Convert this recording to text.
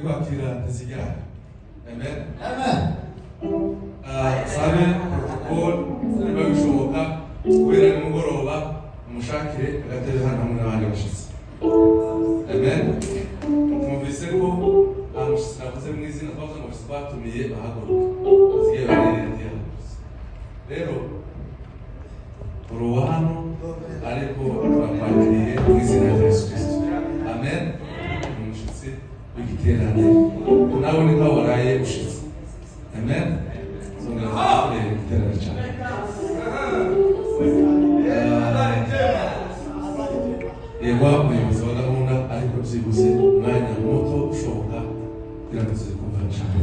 kwakira ntizijyana. Amen. Amen. Sabe protocol niba bishoboka kubera nimugoroba umushakire agatebe hano hamwe n'abandi bashitsi. Amen. Mwumvise ko amushitsi navuze mu izina twavuze ngo batumiye bahaguruka baziye barereye rero uruwa hano ariko turakwakiriye mu izina rya Yesu Kristo. Amen. Umushitsi w'igiterane nawe ni nkaho waraye ushitse. Amen. Songa igiterane cyane. Yego umuyobozi wa gahunda ariko byibuze umwanya muto ushoboka kugira ngo tuze kumva ijambo.